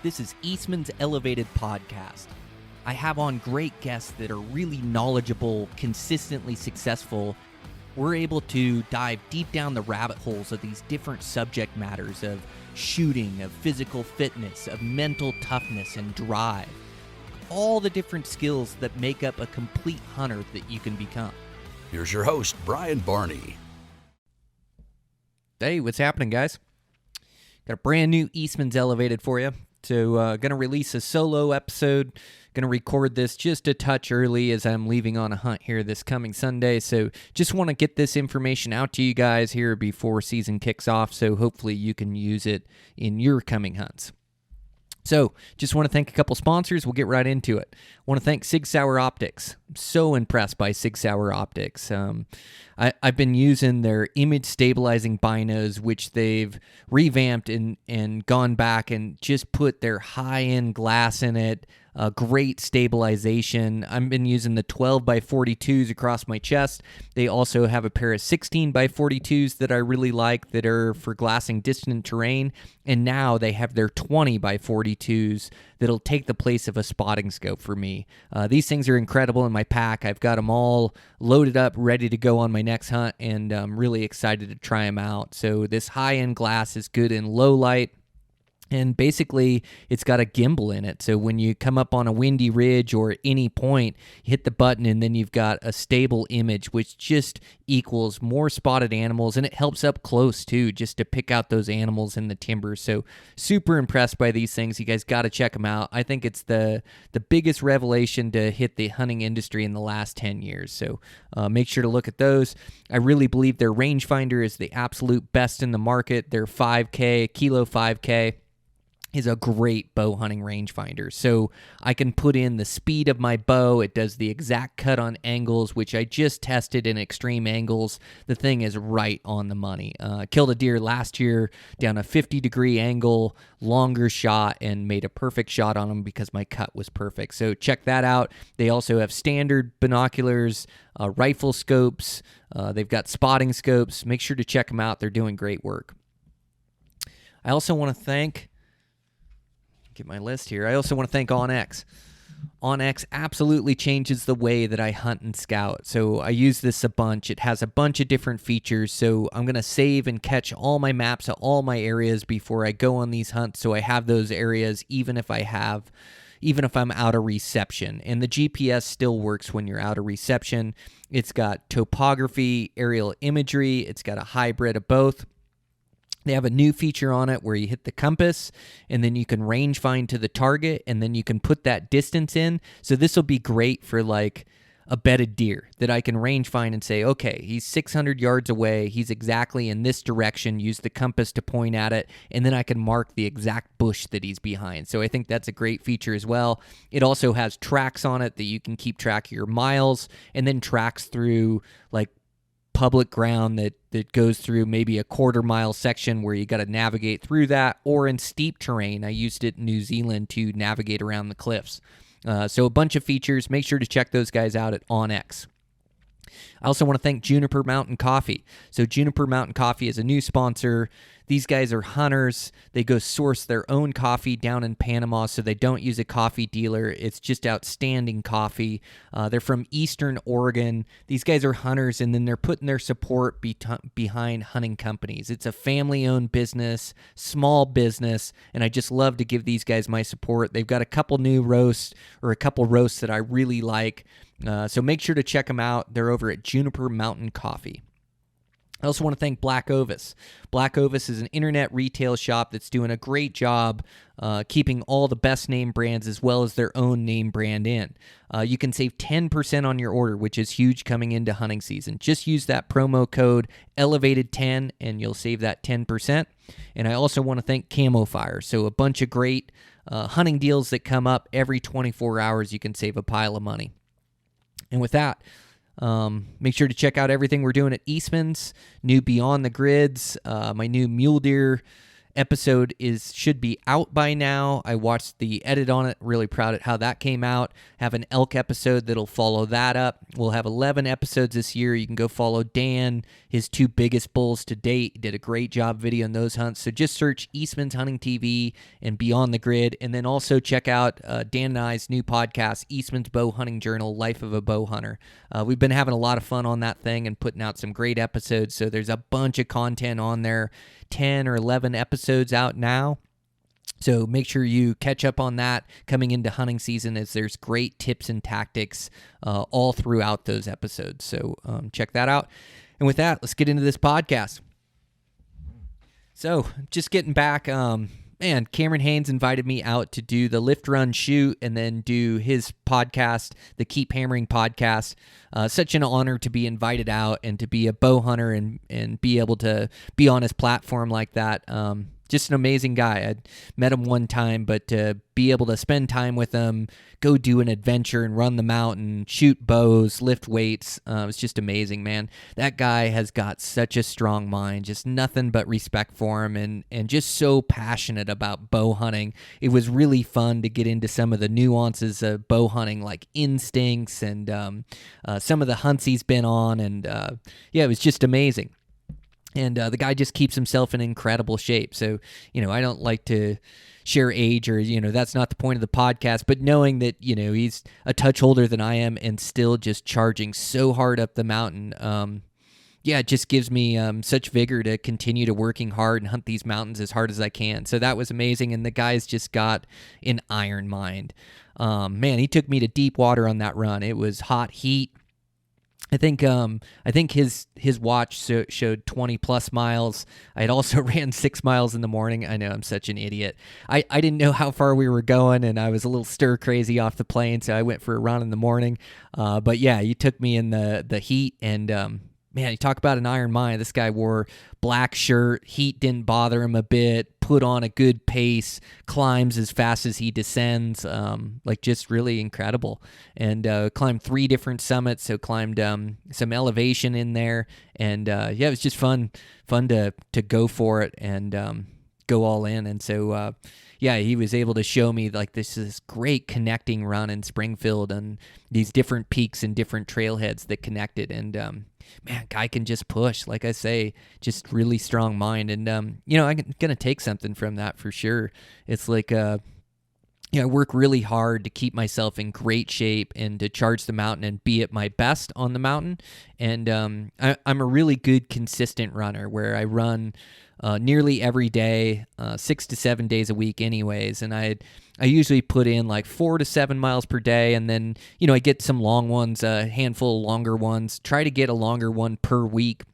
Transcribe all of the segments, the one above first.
This is Eastmans Elevated podcast. I have on great guests that are really knowledgeable, consistently successful. We're able to dive deep down the rabbit holes of these different subject matters of shooting, of physical fitness, of mental toughness and drive. All the different skills that make up a complete hunter that you can become. Here's your host, Barney. Hey, what's happening, guys? Got a brand new Eastmans Elevated for you. So, going to release a solo episode. Going to record this just a touch early as I'm leaving on a hunt here this coming Sunday. So, just want to get this information out to you guys here before season kicks off. So, hopefully you can use it in your coming hunts. So, just want to thank a couple sponsors. We'll get right into it. Want to thank Sig Sauer Optics. I'm so impressed by Sig Sauer Optics. I've been using their image stabilizing binos, which they've revamped and gone back and just put their high-end glass in it. Great stabilization. I've been using the 12x42s across my chest. They also have a pair of 16x42s that I really like that are for glassing distant terrain. And now they have their 20x42s that'll take the place of a spotting scope for me. These things are incredible in my pack. I've got them all loaded up, ready to go on my next hunt, and I'm really excited to try them out. So this high-end glass is good in low light. And basically, it's got a gimbal in it. So when you come up on a windy ridge or at any point, you hit the button and then you've got a stable image, which just equals more spotted animals. And it helps up close, too, just to pick out those animals in the timber. So super impressed by these things. You guys got to check them out. I think it's the biggest revelation to hit the hunting industry in the last 10 years. So make sure to look at those. I really believe their rangefinder is the absolute best in the market. Their 5K, Kilo 5K. Is a great bow hunting rangefinder. So I can put in the speed of my bow. It does the exact cut on angles, which I just tested in extreme angles. The thing is right on the money. Killed a deer last year down a 50-degree angle, longer shot, and made a perfect shot on him because my cut was perfect. So check that out. They also have standard binoculars, rifle scopes. They've got spotting scopes. Make sure to check them out. They're doing great work. I also want to thank... Get my list here. I also want to thank OnX. OnX absolutely changes the way that I hunt and scout. So I use this a bunch. It has a bunch of different features. So I'm going to save and catch all my maps of all my areas before I go on these hunts. So I have those areas even if I'm out of reception. And the GPS still works when you're out of reception. It's got topography, aerial imagery. It's got a hybrid of both. They have a new feature on it where you hit the compass and then you can range find to the target and then you can put that distance in. So this will be great for like a bedded deer that I can range find and say, okay, he's 600 yards away. He's exactly in this direction. Use the compass to point at it. And then I can mark the exact bush that he's behind. So I think that's a great feature as well. It also has tracks on it that you can keep track of your miles and then tracks through like public ground that goes through maybe a quarter-mile section where you got to navigate through that, or in steep terrain. I used it in New Zealand to navigate around the cliffs. So a bunch of features. Make sure to check those guys out at OnX. I also want to thank Juniper Mountain Coffee. So Juniper Mountain Coffee is a new sponsor. These guys are hunters. They go source their own coffee down in Panama, so they don't use a coffee dealer. It's just outstanding coffee. They're from Eastern Oregon. These guys are hunters, and then they're putting their support behind hunting companies. It's a family-owned business, small business, and I just love to give these guys my support. They've got a couple new roasts, or a couple roasts that I really like. So make sure to check them out. They're over at Juniper Mountain Coffee. I also want to thank Black Ovis. Black Ovis is an internet retail shop that's doing a great job keeping all the best name brands as well as their own name brand in. You can save 10% on your order, which is huge coming into hunting season. Just use that promo code Elevated10 and you'll save that 10%. And I also want to thank Camo Fire. So a bunch of great hunting deals that come up every 24 hours. You can save a pile of money. And with that, make sure to check out everything we're doing at Eastman's, new Beyond the Grids, my new mule deer episode should be out by now. I watched the edit on it, really proud at how that came out. Have an elk episode that'll follow that up. We'll have 11 episodes this year. You can go follow Dan, his 2 biggest bulls to date. He did a great job videoing those hunts. So just search Eastman's Hunting TV and Beyond the Grid, and then also check out Dan and I's new podcast, Eastman's Bow Hunting Journal, Life of a Bow Hunter. We've been having a lot of fun on that thing and putting out some great episodes. So there's a bunch of content on there, 10 or 11 episodes out now. So make sure you catch up on that coming into hunting season, as there's great tips and tactics all throughout those episodes. So check that out. And with that, let's get into this podcast. So just getting back, man, Cameron Haynes invited me out to do the Lift, Run, Shoot, and then do his podcast, the Keep Hammering podcast. Such an honor to be invited out and to be a bow hunter and be able to be on his platform like that. Just an amazing guy. I'd met him one time, but to be able to spend time with him, go do an adventure and run the mountain, shoot bows, lift weights, it's just amazing, man. That guy has got such a strong mind, just nothing but respect for him, and just so passionate about bow hunting. It was really fun to get into some of the nuances of bow hunting, like instincts and some of the hunts he's been on, and yeah, it was just amazing. And the guy just keeps himself in incredible shape. So, I don't like to share age or, that's not the point of the podcast. But knowing that, he's a touch older than I am and still just charging so hard up the mountain, it just gives me such vigor to continue to working hard and hunt these mountains as hard as I can. So that was amazing. And the guy's just got an iron mind. Man, he took me to deep water on that run. It was hot heat. I think his watch showed 20 plus miles. I had also ran 6 miles in the morning. I know I'm such an idiot. I didn't know how far we were going, and I was a little stir crazy off the plane, so I went for a run in the morning. But yeah, he took me in the heat, and man, you talk about an iron mind. This guy wore black shirt. Heat didn't bother him a bit. Put on a good pace. Climbs as fast as he descends. Just really incredible. And climbed 3 different summits. So climbed some elevation in there. And it was just fun to go for it and go all in. And so he was able to show me this great connecting run in Springfield and these different peaks and different trailheads that connected. And man, guy can just push, like I say, just really strong mind. And I'm gonna take something from that for sure. It's like I work really hard to keep myself in great shape and to charge the mountain and be at my best on the mountain. And I'm a really good consistent runner where I run nearly every day, 6 to 7 days a week anyways. And I usually put in 4 to 7 miles per day. And then, I get some long ones, a handful of longer ones, try to get a longer one per week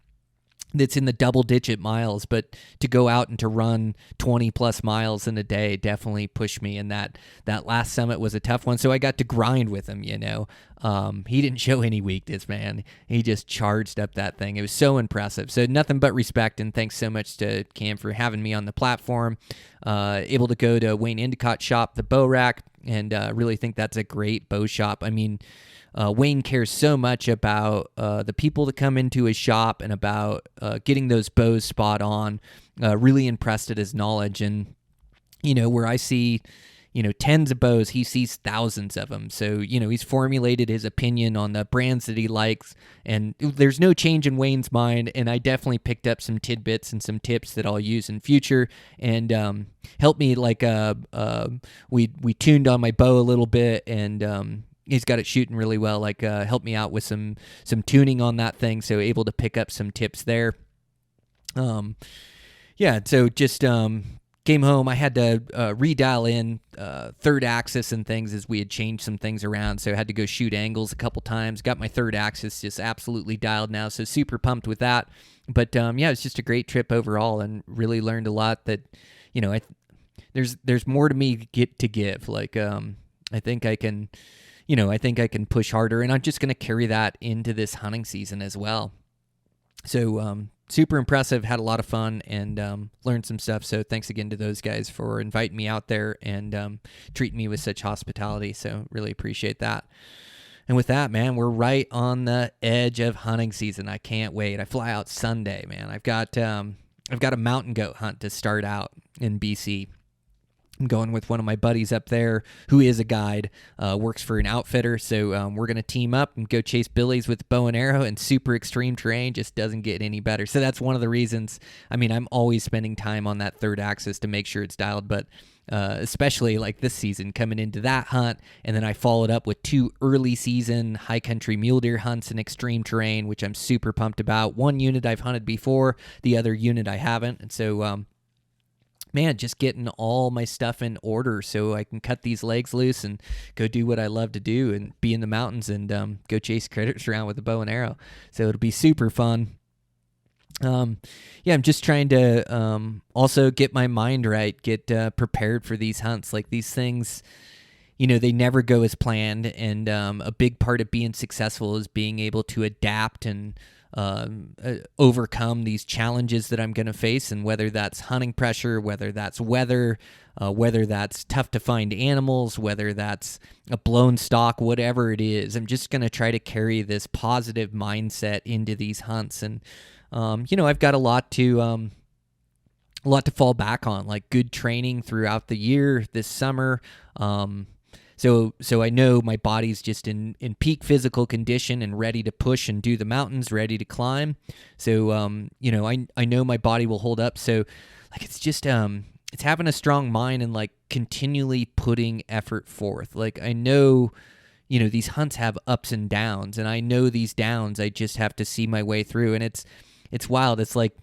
that's in the double-digit miles. But to go out and to run 20 plus miles in a day definitely pushed me. And that last summit was a tough one. So I got to grind with him, He didn't show any weakness, man. He just charged up that thing. It was so impressive. So nothing but respect, and thanks so much to Cam for having me on the platform. Able to go to Wayne Endicott's shop, the Bow Rack, and really think that's a great bow shop. I mean, Wayne cares so much about the people that come into his shop and about getting those bows spot on. Really impressed at his knowledge. And, where I see, tens of bows, he sees thousands of them. So, he's formulated his opinion on the brands that he likes. And there's no change in Wayne's mind. And I definitely picked up some tidbits and some tips that I'll use in future. And helped me, we tuned on my bow a little bit, and he's got it shooting really well, helped me out with some tuning on that thing, so able to pick up some tips there. So just came home. I had to redial in third axis and things as we had changed some things around, so I had to go shoot angles a couple times. Got my third axis just absolutely dialed now, so super pumped with that. But it's just a great trip overall, and really learned a lot that, there's more to me to give. I think I can... I think I can push harder, and I'm just going to carry that into this hunting season as well. So super impressive, had a lot of fun, and learned some stuff. So thanks again to those guys for inviting me out there and treating me with such hospitality. So really appreciate that. And with that, man, we're right on the edge of hunting season. I can't wait. I fly out Sunday, man. I've got I've got a mountain goat hunt to start out in BC. I'm going with one of my buddies up there who is a guide, works for an outfitter. So we're going to team up and go chase billies with bow and arrow, and super extreme terrain just doesn't get any better. So that's one of the reasons. I mean, I'm always spending time on that third axis to make sure it's dialed, but especially like this season coming into that hunt. And then I followed up with 2 early season high country mule deer hunts in extreme terrain, which I'm super pumped about. One unit I've hunted before, the other unit I haven't. And so, man, just getting all my stuff in order so I can cut these legs loose and go do what I love to do and be in the mountains and go chase critters around with a bow and arrow. So it'll be super fun. I'm just trying to also get my mind right, get prepared for these hunts. Like these things, they never go as planned, and a big part of being successful is being able to adapt and overcome these challenges that I'm going to face, and whether that's hunting pressure, whether that's weather, whether that's tough to find animals, whether that's a blown stock, whatever it is, I'm just going to try to carry this positive mindset into these hunts. And I've got a lot to fall back on, like good training throughout the year this summer. So I know my body's just in peak physical condition and ready to push and do the mountains, ready to climb. So, I know my body will hold up. So like, it's just, it's having a strong mind and like continually putting effort forth. Like I know, these hunts have ups and downs, and I know these downs, I just have to see my way through. And it's wild. It's like,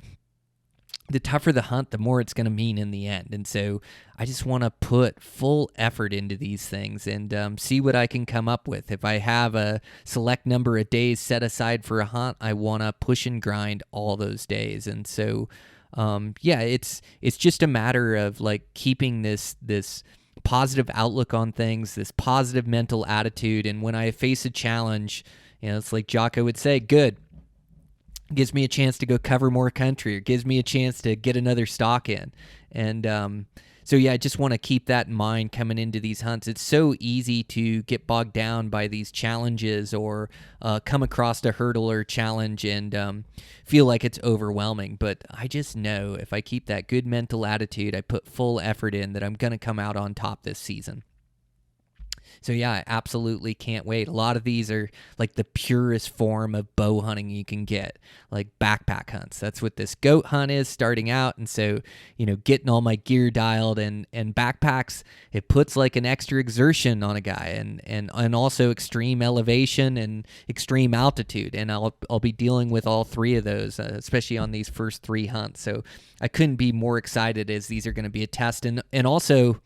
the tougher the hunt, the more it's going to mean in the end. And so I just want to put full effort into these things and see what I can come up with. If I have a select number of days set aside for a hunt, I want to push and grind all those days. And so, it's just a matter of like keeping this positive outlook on things, this positive mental attitude. And when I face a challenge, it's like Jocko would say, good. Gives me a chance to go cover more country, or gives me a chance to get another stock in. And I just want to keep that in mind coming into these hunts. It's so easy to get bogged down by these challenges, or come across a hurdle or challenge and feel like it's overwhelming. But I just know if I keep that good mental attitude, I put full effort in, that I'm going to come out on top this season. So yeah, I absolutely can't wait. A lot of these are like the purest form of bow hunting you can get, like backpack hunts. That's what this goat hunt is starting out. And so, getting all my gear dialed and backpacks, it puts like an extra exertion on a guy, and also extreme elevation and extreme altitude. And I'll be dealing with all 3 of those, especially on these first 3 hunts. So I couldn't be more excited, as these are going to be a test. And also,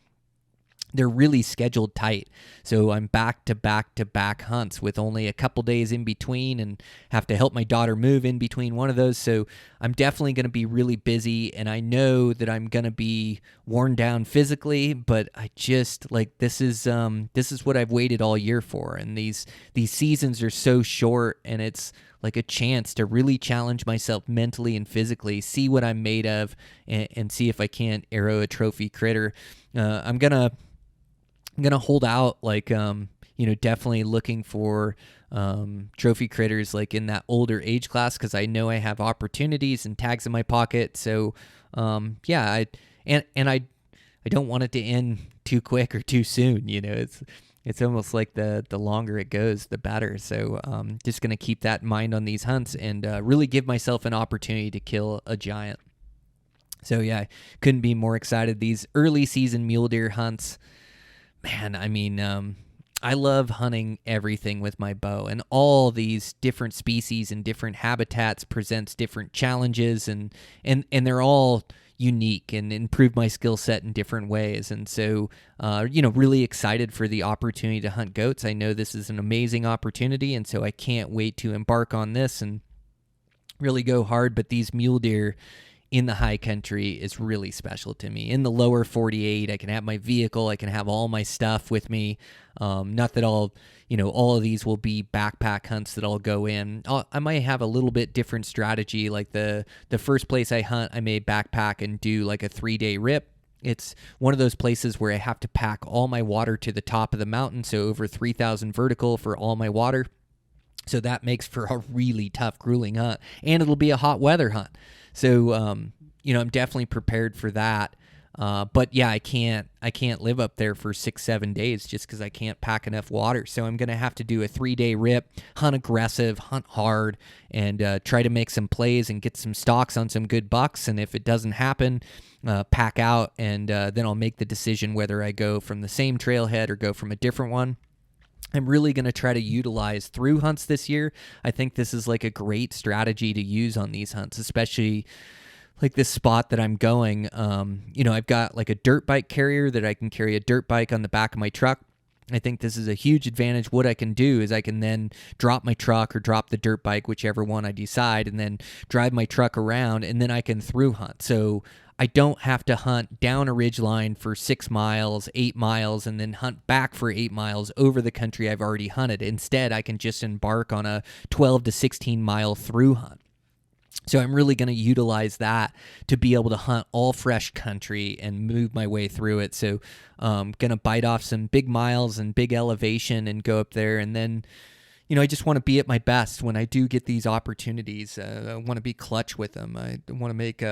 they're really scheduled tight. So I'm back to back hunts with only a couple days in between, and have to help my daughter move in between one of those. So I'm definitely going to be really busy, and I know that I'm going to be worn down physically, but I just like, this is what I've waited all year for. And these seasons are so short, and it's like a chance to really challenge myself mentally and physically, see what I'm made of, and see if I can't arrow a trophy critter. I'm gonna hold out, like, definitely looking for trophy critters like in that older age class, because I know I have opportunities and tags in my pocket. So I don't want it to end too quick or too soon. It's almost like the longer it goes, the better. So just gonna keep that in mind on these hunts, and really give myself an opportunity to kill a giant. So yeah, couldn't be more excited. These early season mule deer hunts, man, I mean, I love hunting everything with my bow, and all these different species and different habitats presents different challenges, and they're all unique and improve my skill set in different ways. And so, really excited for the opportunity to hunt goats. I know this is an amazing opportunity, and so I can't wait to embark on this and really go hard. But these mule deer in the high country is really special to me. In the lower 48, I can have my vehicle, I can have all my stuff with me. Not that all of these will be backpack hunts that I'll go in. I might have a little bit different strategy. Like the first place I hunt, I may backpack and do like a 3-day rip. It's one of those places where I have to pack all my water to the top of the mountain, so over 3,000 vertical for all my water. So that makes for a really tough, grueling hunt, and it'll be a hot weather hunt. So, I'm definitely prepared for that. But yeah, I can't live up there for 6-7 days just because I can't pack enough water. So I'm gonna have to do a 3-day rip, hunt aggressive, hunt hard, and try to make some plays and get some stalks on some good bucks. And if it doesn't happen, pack out, and then I'll make the decision whether I go from the same trailhead or go from a different one. I'm really going to try to utilize through hunts this year. I think this is like a great strategy to use on these hunts, especially like this spot that I'm going. I've got like a dirt bike carrier that I can carry a dirt bike on the back of my truck. I think this is a huge advantage. What I can do is I can then drop my truck or drop the dirt bike, whichever one I decide, and then drive my truck around, and then I can through hunt. So I don't have to hunt down a ridge line for 6 miles, 8 miles, and then hunt back for 8 miles over the country I've already hunted. Instead, I can just embark on a 12 to 16 mile through hunt. So I'm really going to utilize that to be able to hunt all fresh country and move my way through it. So I'm going to bite off some big miles and big elevation and go up there. And then, I just want to be at my best when I do get these opportunities. I want to be clutch with them. I want to make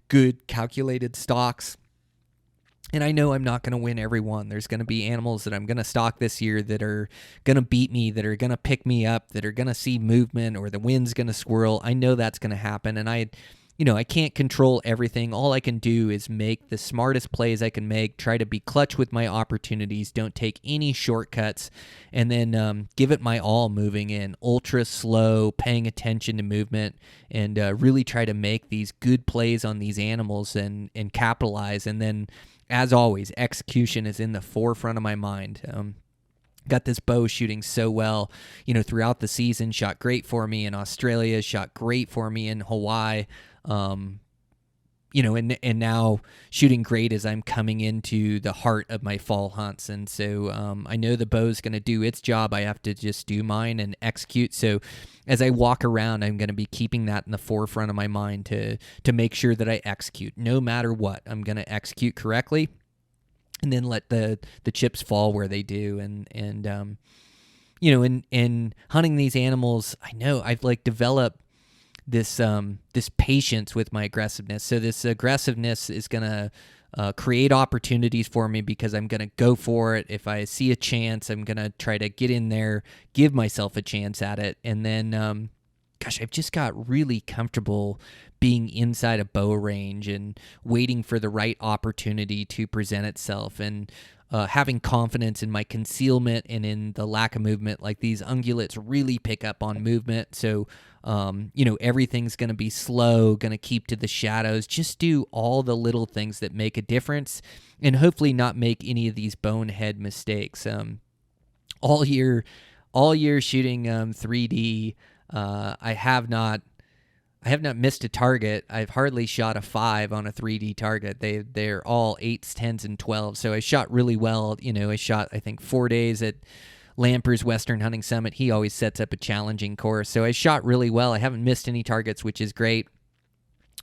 good calculated stalks. And I know I'm not going to win every one. There's going to be animals that I'm going to stalk this year that are going to beat me, that are going to pick me up, that are going to see movement, or the wind's going to swirl. I know that's going to happen. And I can't control everything. All I can do is make the smartest plays I can make, try to be clutch with my opportunities, don't take any shortcuts, and then give it my all moving in, ultra slow, paying attention to movement, and really try to make these good plays on these animals and capitalize. And then, as always, execution is in the forefront of my mind. Got this bow shooting so well, throughout the season. Shot great for me in Australia. Shot great for me in Hawaii. And now shooting great as I'm coming into the heart of my fall hunts. And so I know the bow's going to do its job. I have to just do mine and execute. So as I walk around, I'm going to be keeping that in the forefront of my mind to make sure that I execute. No matter what, I'm going to execute correctly, and then let the chips fall where they do. And in hunting these animals, I know I've developed this patience with my aggressiveness. So this aggressiveness is going to create opportunities for me because I'm going to go for it. If I see a chance, I'm going to try to get in there, give myself a chance at it. And then, I've just got really comfortable being inside a bow range and waiting for the right opportunity to present itself, and having confidence in my concealment and in the lack of movement. Like, these ungulates really pick up on movement. So, everything's going to be slow, going to keep to the shadows. Just do all the little things that make a difference, and hopefully not make any of these bonehead mistakes. All year shooting 3D, I have not missed a target. I've hardly shot a 5 on a 3D target. They're all 8s, 10s, and 12s. So I shot really well. I shot, I think, 4 days at Lamper's Western Hunting Summit. He always sets up a challenging course. So I shot really well. I haven't missed any targets, which is great.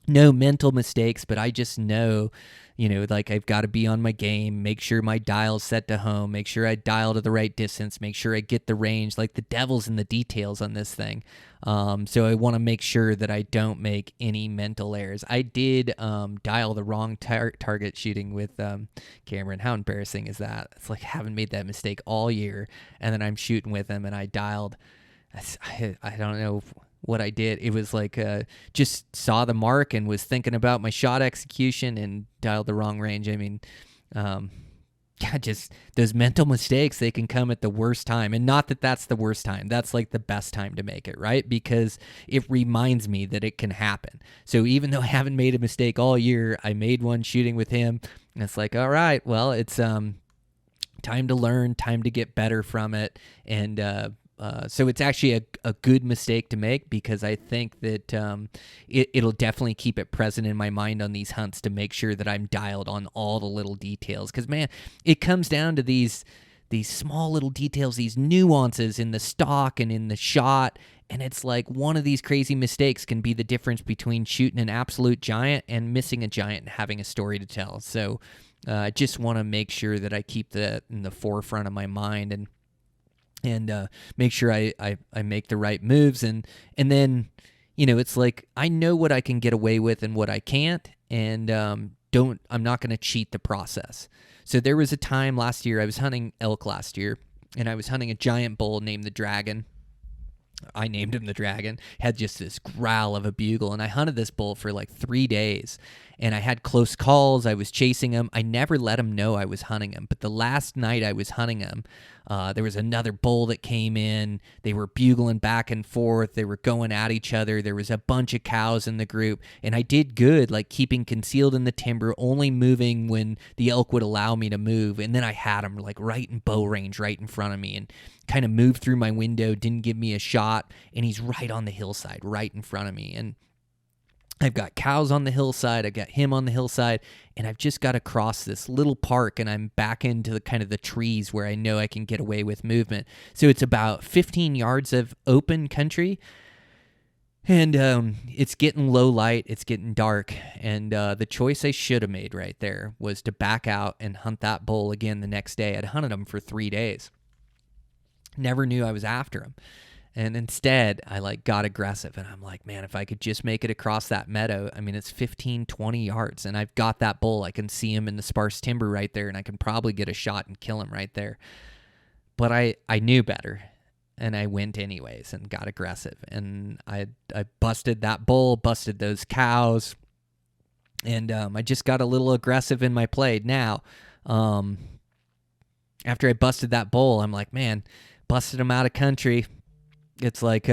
No mental mistakes, but I just know, I've got to be on my game, make sure my dial's set to home, make sure I dial to the right distance, make sure I get the range. Like, the devil's in the details on this thing. So I want to make sure that I don't make any mental errors. I did dial the wrong target shooting with Cameron. How embarrassing is that? It's like, I haven't made that mistake all year, and then I'm shooting with him, and I dialed. I don't know what I did. It was like just saw the mark and was thinking about my shot execution and dialed the wrong range. I mean, just those mental mistakes, they can come at the worst time. And not that that's the worst time. That's like the best time to make it, right? Because it reminds me that it can happen. So even though I haven't made a mistake all year, I made one shooting with him. And it's like, all right, well, it's time to learn, time to get better from it. And so it's actually a good mistake to make, because I think that it'll definitely keep it present in my mind on these hunts to make sure that I'm dialed on all the little details. Because, man, it comes down to these small little details, these nuances in the stock and in the shot. And it's like, one of these crazy mistakes can be the difference between shooting an absolute giant and missing a giant and having a story to tell. So I just want to make sure that I keep that in the forefront of my mind, and make sure I make the right moves, and then it's like I know what I can get away with and what I can't, and I'm not going to cheat the process. So there was a time last year, I was hunting elk last year, and I was hunting a giant bull named the Dragon. I named him the Dragon. Had just this growl of a bugle, and I hunted this bull for like 3 days, and I had close calls. I was chasing him. I never let him know I was hunting him, but the last night I was hunting him, there was another bull that came in. They were bugling back and forth. They were going at each other. There was a bunch of cows in the group, and I did good, like keeping concealed in the timber, only moving when the elk would allow me to move, and then I had him like right in bow range, right in front of me, and kind of moved through my window, didn't give me a shot, and he's right on the hillside, right in front of me. And I've got cows on the hillside, I've got him on the hillside, and I've just got to cross this little park, and I'm back into the kind of the trees where I know I can get away with movement. So it's about 15 yards of open country, and it's getting low light, it's getting dark, and the choice I should have made right there was to back out and hunt that bull again the next day. I'd hunted him for 3 days. Never knew I was after him. And instead, I got aggressive, and I'm like, man, if I could just make it across that meadow, I mean, it's 15, 20 yards, and I've got that bull. I can see him in the sparse timber right there, and I can probably get a shot and kill him right there. But I knew better, and I went anyways and got aggressive. And I busted that bull, busted those cows, and I just got a little aggressive in my play. Now, after I busted that bull, I'm like, man, busted him out of country. It's like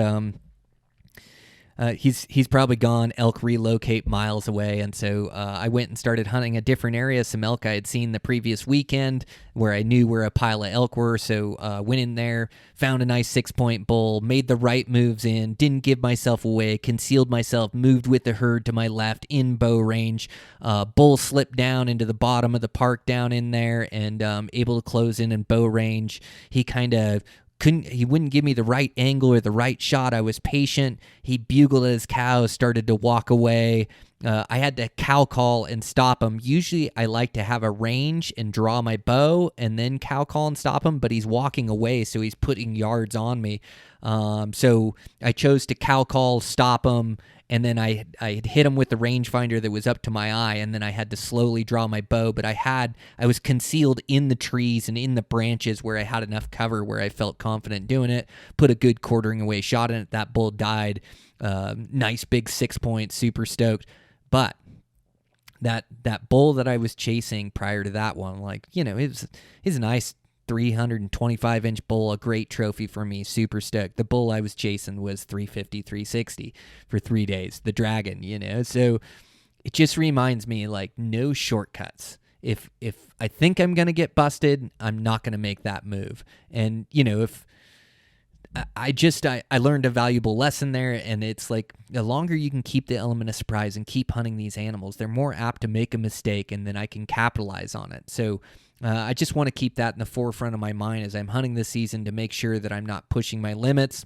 he's probably gone. Elk relocate miles away, and so I went and started hunting a different area. Some elk I had seen the previous weekend, where I knew where a pile of elk were. So went in there, found a nice 6-point bull, made the right moves in, didn't give myself away, concealed myself, moved with the herd to my left in bow range. Bull slipped down into the bottom of the park down in there, and able to close in bow range. He kind of he wouldn't give me the right angle or the right shot. I was patient. He bugled at his cows, started to walk away. I had to cow call and stop him. Usually I like to have a range and draw my bow and then cow call and stop him, but he's walking away, so he's putting yards on me. So I chose to cow call, stop him, and then I had hit him with the rangefinder that was up to my eye, and then I had to slowly draw my bow. But I was concealed in the trees and in the branches where I had enough cover where I felt confident doing it. Put a good quartering away shot in it. That bull died. Nice big 6-point, super stoked. But that bull that I was chasing prior to that one, it was a nice 325-inch bull, a great trophy for me, super stoked. The bull I was chasing was 350, 360 for 3 days, the Dragon, So it just reminds me, no shortcuts. If I think I'm going to get busted, I'm not going to make that move. And, if I learned a valuable lesson there, and it's like the longer you can keep the element of surprise and keep hunting these animals, they're more apt to make a mistake, and then I can capitalize on it. So I just want to keep that in the forefront of my mind as I'm hunting this season, to make sure that I'm not pushing my limits.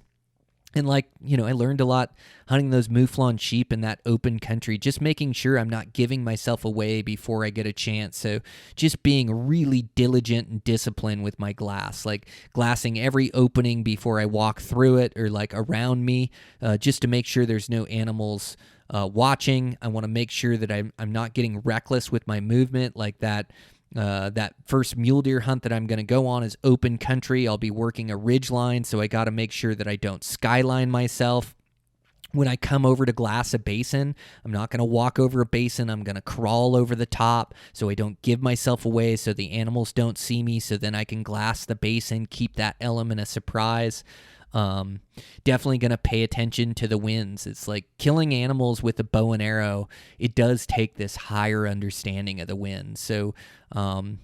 And I learned a lot hunting those mouflon sheep in that open country, just making sure I'm not giving myself away before I get a chance. So just being really diligent and disciplined with my glass, glassing every opening before I walk through it or around me, just to make sure there's no animals watching. I want to make sure that I'm not getting reckless with my movement, like that. That first mule deer hunt that I'm going to go on is open country. I'll be working a ridge line, so I got to make sure that I don't skyline myself. When I come over to glass a basin, I'm not going to walk over a basin. I'm going to crawl over the top so I don't give myself away, so the animals don't see me, so then I can glass the basin, keep that element of surprise. Definitely going to pay attention to the winds. It's like killing animals with a bow and arrow. It does take this higher understanding of the wind. So, the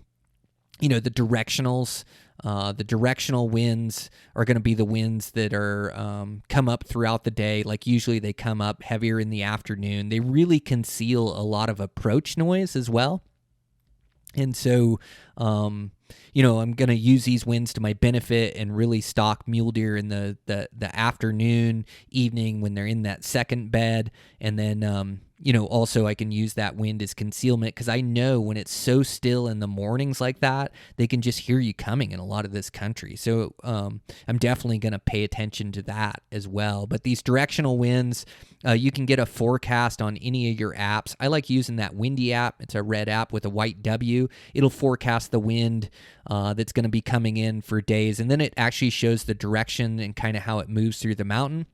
directionals, the directional winds are going to be the winds that are come up throughout the day. Usually they come up heavier in the afternoon. They really conceal a lot of approach noise as well. And so, I'm going to use these winds to my benefit and really stalk mule deer in the afternoon, evening when they're in that second bed. And then, also I can use that wind as concealment because I know when it's so still in the mornings like that, they can just hear you coming in a lot of this country. So I'm definitely going to pay attention to that as well. But these directional winds, you can get a forecast on any of your apps. I like using that Windy app. It's a red app with a white W. It'll forecast the wind that's going to be coming in for days. And then it actually shows the direction and kind of how it moves through the mountain.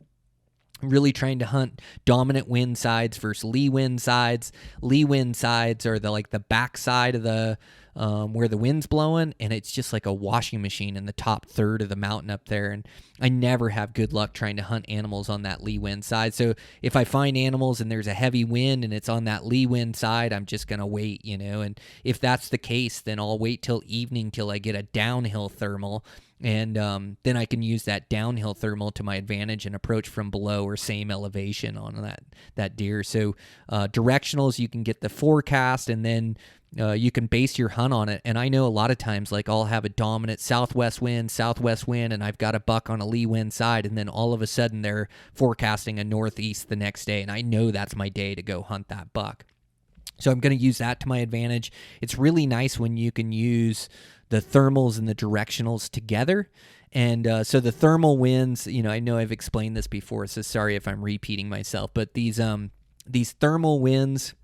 Really trying to hunt dominant wind sides versus lee wind sides. Lee wind sides are the back side of the where the wind's blowing, and it's just like a washing machine in the top third of the mountain up there. And I never have good luck trying to hunt animals on that lee wind side. So if I find animals and there's a heavy wind and it's on that lee wind side, I'm just gonna wait, And if that's the case, then I'll wait till evening till I get a downhill thermal. And then I can use that downhill thermal to my advantage and approach from below or same elevation on that deer. So directionals, you can get the forecast, and then you can base your hunt on it. And I know a lot of times, I'll have a dominant southwest wind, and I've got a buck on a lee wind side, and then all of a sudden they're forecasting a northeast the next day, and I know that's my day to go hunt that buck. So I'm going to use that to my advantage. It's really nice when you can use the thermals and the directionals together. And so the thermal winds, I know I've explained this before, so sorry if I'm repeating myself, but these thermal winds,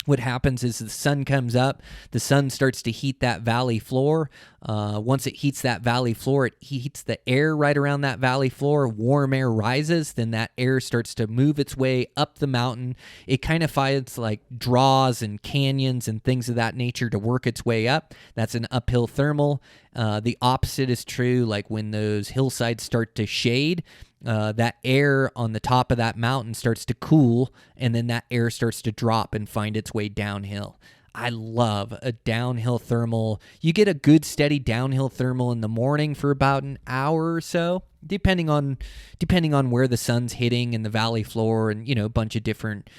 what happens is the sun comes up, the sun starts to heat that valley floor. Once it heats that valley floor, it heats the air right around that valley floor. Warm air rises, then that air starts to move its way up the mountain. It kind of finds draws and canyons and things of that nature to work its way up. That's an uphill thermal. The opposite is true, when those hillsides start to shade. That air on the top of that mountain starts to cool, and then that air starts to drop and find its way downhill. I love a downhill thermal. You get a good steady downhill thermal in the morning for about an hour or so, depending on where the sun's hitting and the valley floor, and a bunch of different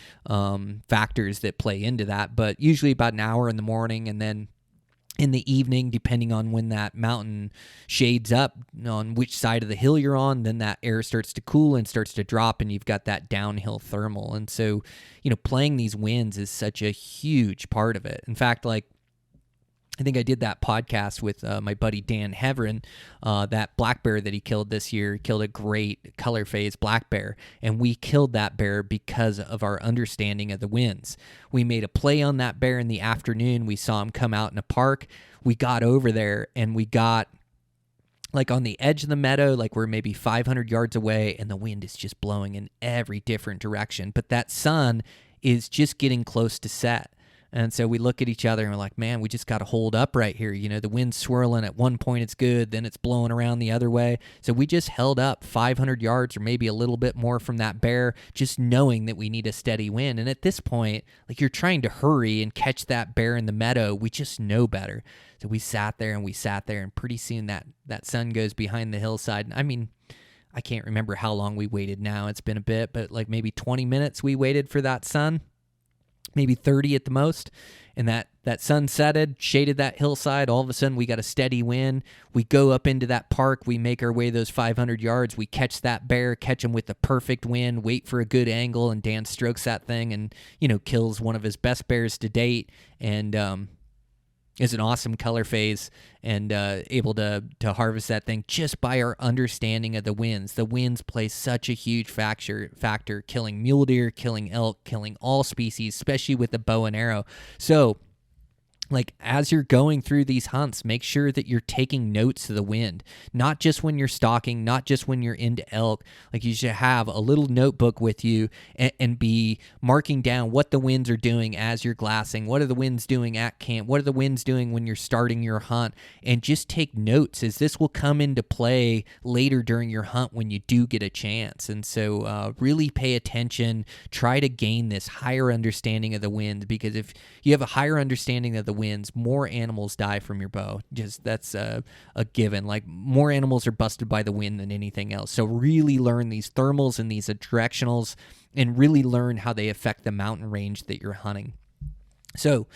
factors that play into that. But usually about an hour in the morning, and then in the evening, depending on when that mountain shades up, on which side of the hill you're on, then that air starts to cool and starts to drop, and you've got that downhill thermal. And so, playing these winds is such a huge part of it. In fact, I think I did that podcast with my buddy Dan Heverin, that black bear that he killed this year. He killed a great color phase black bear, and we killed that bear because of our understanding of the winds. We made a play on that bear in the afternoon. We saw him come out in a park. We got over there, and we got on the edge of the meadow, we're maybe 500 yards away, and the wind is just blowing in every different direction. But that sun is just getting close to set. And so we look at each other and we're like, man, we just got to hold up right here. The wind's swirling. At one point it's good, then it's blowing around the other way. So we just held up 500 yards or maybe a little bit more from that bear, just knowing that we need a steady wind. And at this point, you're trying to hurry and catch that bear in the meadow. We just know better. So we sat there, and pretty soon that sun goes behind the hillside. I mean, I can't remember how long we waited now. It's been a bit, but maybe 20 minutes we waited for that sun. Maybe 30 at the most, and that sun setted, shaded that hillside. All of a sudden, we got a steady wind. We go up into that park. We make our way those 500 yards. We catch that bear, catch him with the perfect wind, wait for a good angle, and Dan strokes that thing and, kills one of his best bears to date, and is an awesome color phase, and able to harvest that thing just by our understanding of the winds. The winds play such a huge factor, killing mule deer, killing elk, killing all species, especially with the bow and arrow. So as you're going through these hunts, make sure that you're taking notes of the wind, not just when you're stalking, not just when you're into elk. You should have a little notebook with you and be marking down what the winds are doing as you're glassing. What are the winds doing at camp? What are the winds doing when you're starting your hunt? And just take notes, as this will come into play later during your hunt when you do get a chance. And so really pay attention. Try to gain this higher understanding of the wind, because if you have a higher understanding of the winds, more animals die from your bow. Just that's a given. More animals are busted by the wind than anything else. So really learn these thermals and these directionals, and really learn how they affect the mountain range that you're hunting. So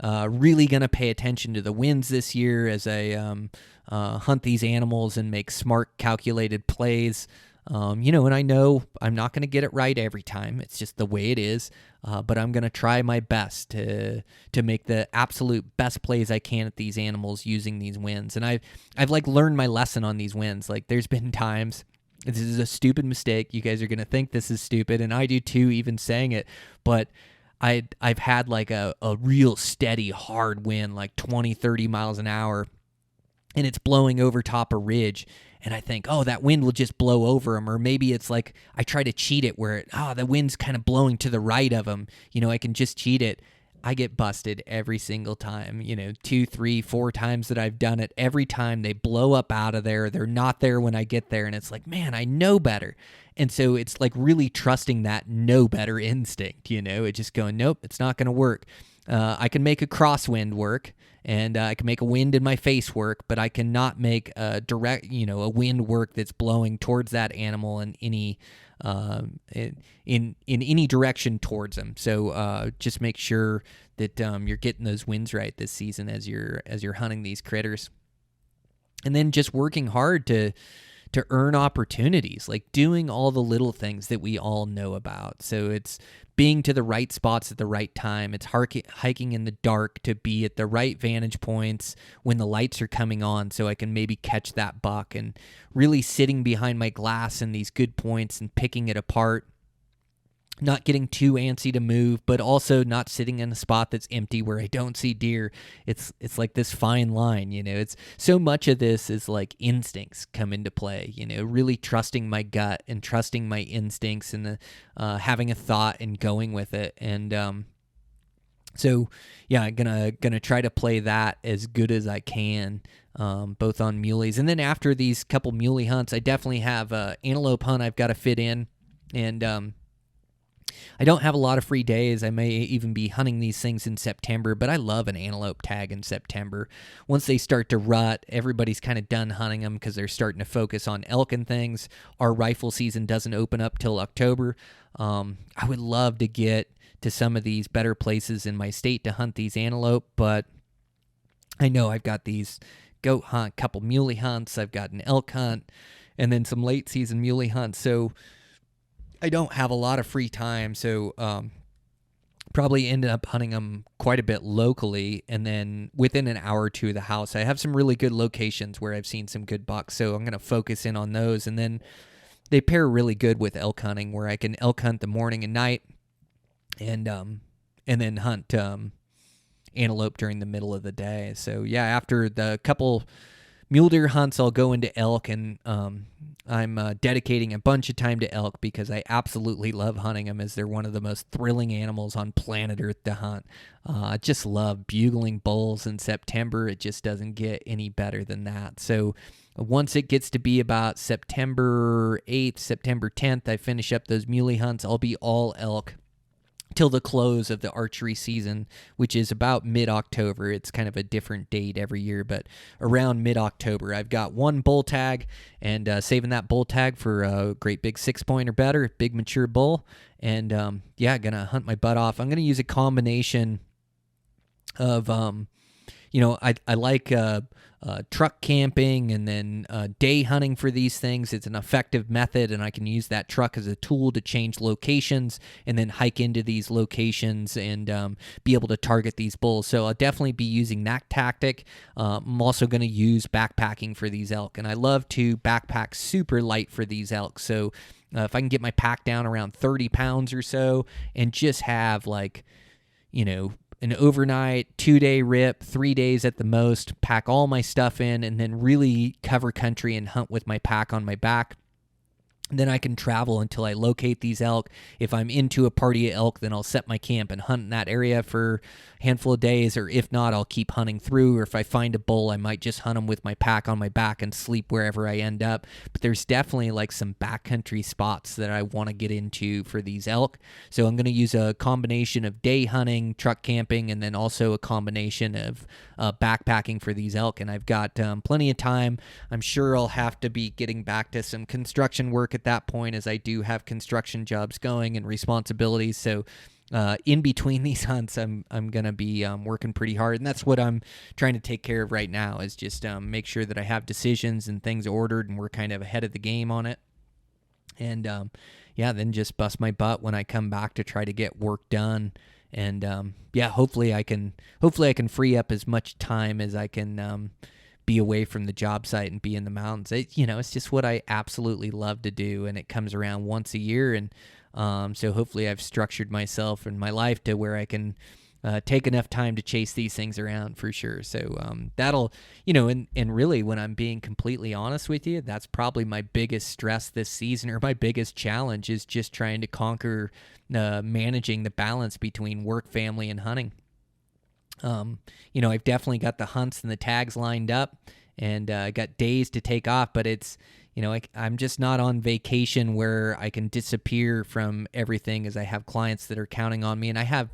really going to pay attention to the winds this year as I hunt these animals and make smart, calculated plays. And I know I'm not going to get it right every time. It's just the way it is. But I'm going to try my best to make the absolute best plays I can at these animals using these winds. And I've like learned my lesson on these winds. Like there's been times, this is a stupid mistake. You guys are going to think this is stupid, and I do too, even saying it. But I've had like a real steady, hard wind, like 20, 30 miles an hour, and it's blowing over top a ridge. And I think, oh, that wind will just blow over them. Or maybe it's like I try to cheat it where, the wind's kind of blowing to the right of them. I can just cheat it. I get busted every single time, 2, 3, 4 times that I've done it. Every time they blow up out of there. They're not there when I get there. And it's like, man, I know better. And so it's like really trusting that know better instinct, It's just going, nope, it's not going to work. I can make a crosswind work, and I can make a wind in my face work, but I cannot make a direct, a wind work that's blowing towards that animal in any in any direction towards them. So just make sure that you're getting those winds right this season as you're hunting these critters, and then just working hard to earn opportunities, like doing all the little things that we all know about. So it's being to the right spots at the right time. It's hiking in the dark to be at the right vantage points when the lights are coming on so I can maybe catch that buck, and really sitting behind my glass in these good points and picking it apart. Not getting too antsy to move, but also not sitting in a spot that's empty where I don't see deer. It's like this fine line, It's so much of this is like instincts come into play, really trusting my gut and trusting my instincts, and having a thought and going with it. And so yeah, I'm gonna try to play that as good as I can, both on muleys. And then after these couple muley hunts, I definitely have an antelope hunt I've got to fit in, and I don't have a lot of free days. I may even be hunting these things in September, but I love an antelope tag in September. Once they start to rut, everybody's kind of done hunting them because they're starting to focus on elk and things. Our rifle season doesn't open up till October. I would love to get to some of these better places in my state to hunt these antelope, but I know I've got these goat hunt, couple muley hunts, I've got an elk hunt, and then some late season muley hunts. So I don't have a lot of free time, so probably ended up hunting them quite a bit locally, and then within an hour or two of the house. I have some really good locations where I've seen some good bucks, so I'm going to focus in on those. And then they pair really good with elk hunting, where I can elk hunt the morning and night, and then hunt antelope during the middle of the day. So yeah, after the couple mule deer hunts, I'll go into elk, and I'm dedicating a bunch of time to elk because I absolutely love hunting them, as they're one of the most thrilling animals on planet Earth to hunt. I just love bugling bulls in September. It just doesn't get any better than that. So once it gets to be about September 8th, September 10th, I finish up those muley hunts. I'll be all elk till the close of the archery season, which is about mid-October. It's kind of a different date every year, but around mid-October. I've got one bull tag, and saving that bull tag for a great big 6-point or better, big mature bull. And gonna hunt my butt off. I'm gonna use a combination of I like truck camping and then day hunting for these things. It's an effective method, and I can use that truck as a tool to change locations and then hike into these locations and be able to target these bulls. So I'll definitely be using that tactic. I'm also going to use backpacking for these elk, and I love to backpack super light for these elk. So if I can get my pack down around 30 pounds or so and just have an overnight, 2-day rip, 3 days at the most, pack all my stuff in, and then really cover country and hunt with my pack on my back. Then I can travel until I locate these elk. If I'm into a party of elk, then I'll set my camp and hunt in that area for a handful of days, or if not, I'll keep hunting through. Or if I find a bull, I might just hunt them with my pack on my back and sleep wherever I end up. But there's definitely like some backcountry spots that I want to get into for these elk. So I'm going to use a combination of day hunting, truck camping, and then also a combination of backpacking for these elk. And I've got plenty of time. I'm sure I'll have to be getting back to some construction work at that point, as I do have construction jobs going and responsibilities. So in between these hunts, I'm gonna be working pretty hard, and that's what I'm trying to take care of right now. Is just make sure that I have decisions and things ordered, and we're kind of ahead of the game on it. And then just bust my butt when I come back to try to get work done. And hopefully I can free up as much time as I can be away from the job site and be in the mountains. It's just what I absolutely love to do, and it comes around once a year. And so hopefully I've structured myself and my life to where I can take enough time to chase these things around for sure. So that'll, and really when I'm being completely honest with you, that's probably my biggest stress this season, or my biggest challenge, is just trying to conquer managing the balance between work, family, and hunting. I've definitely got the hunts and the tags lined up, and I got days to take off, but it's, I'm just not on vacation where I can disappear from everything, as I have clients that are counting on me, and I have,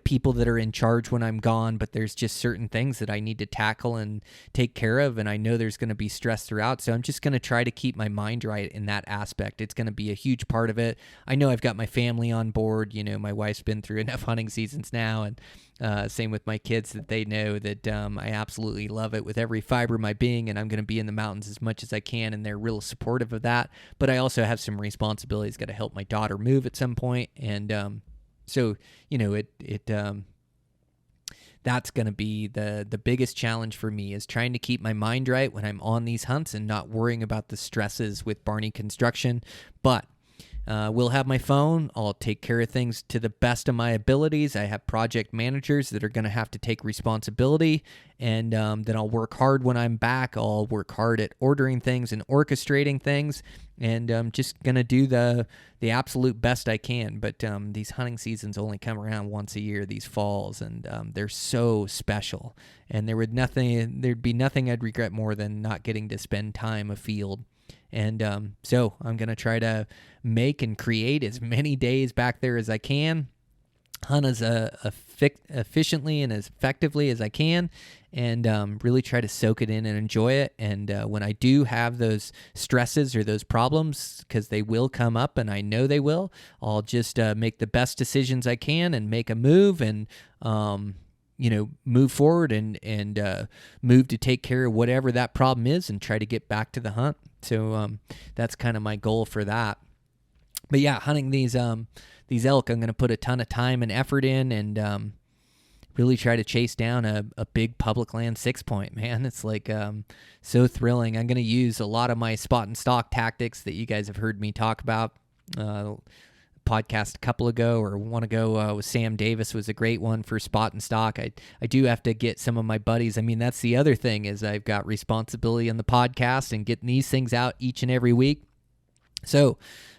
people that are in charge when I'm gone, but there's just certain things that I need to tackle and take care of, and I know there's going to be stress throughout, so I'm just going to try to keep my mind right in that aspect. It's going to be a huge part of it. I know I've got my family on board. My wife's been through enough hunting seasons now, and same with my kids, that they know that I absolutely love it with every fiber of my being, and I'm going to be in the mountains as much as I can, and they're real supportive of that. But I also have some responsibilities. Got to help my daughter move at some point, and so that's going to be the biggest challenge for me, is trying to keep my mind right when I'm on these hunts and not worrying about the stresses with Barney construction. But we'll have my phone. I'll take care of things to the best of my abilities. I have project managers that are going to have to take responsibility, and then I'll work hard when I'm back. I'll work hard at ordering things and orchestrating things, and I'm just going to do the absolute best I can. But these hunting seasons only come around once a year, these falls, and they're so special. And there'd be nothing I'd regret more than not getting to spend time afield. And so I'm going to try to make and create as many days back there as I can, hunt as efficiently and as effectively as I can, and really try to soak it in and enjoy it. And when I do have those stresses or those problems, because they will come up and I know they will, I'll just make the best decisions I can and make a move, and move forward and move to take care of whatever that problem is, and try to get back to the hunt. So that's kind of my goal for that. But yeah, hunting these elk, I'm going to put a ton of time and effort in, and really try to chase down a big public land 6-point, man. It's like so thrilling. I'm going to use a lot of my spot and stalk tactics that you guys have heard me talk about. Podcast a couple ago or one ago with Sam Davis was a great one for spot and stock. I do have to get some of my buddies. I mean, that's the other thing, is I've got responsibility on the podcast and getting these things out each and every week. So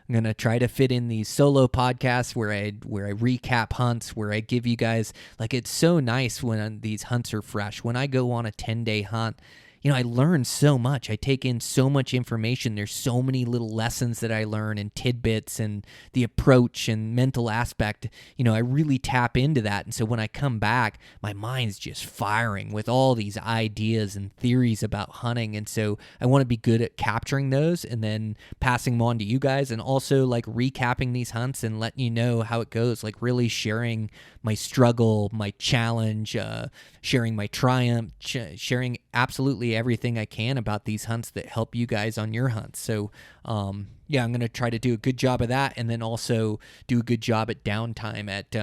I'm going to try to fit in these solo podcasts where I recap hunts, where I give you guys, like, it's so nice when these hunts are fresh. When I go on a 10-day hunt, I learn so much. I take in so much information. There's so many little lessons that I learn, and tidbits, and the approach and mental aspect. I really tap into that. And so when I come back, my mind's just firing with all these ideas and theories about hunting. And so I want to be good at capturing those and then passing them on to you guys, and also like recapping these hunts and letting you know how it goes, like really sharing my struggle, my challenge, sharing my triumph, sharing absolutely everything I can about these hunts that help you guys on your hunts. So, I'm going to try to do a good job of that, and then also do a good job at downtime at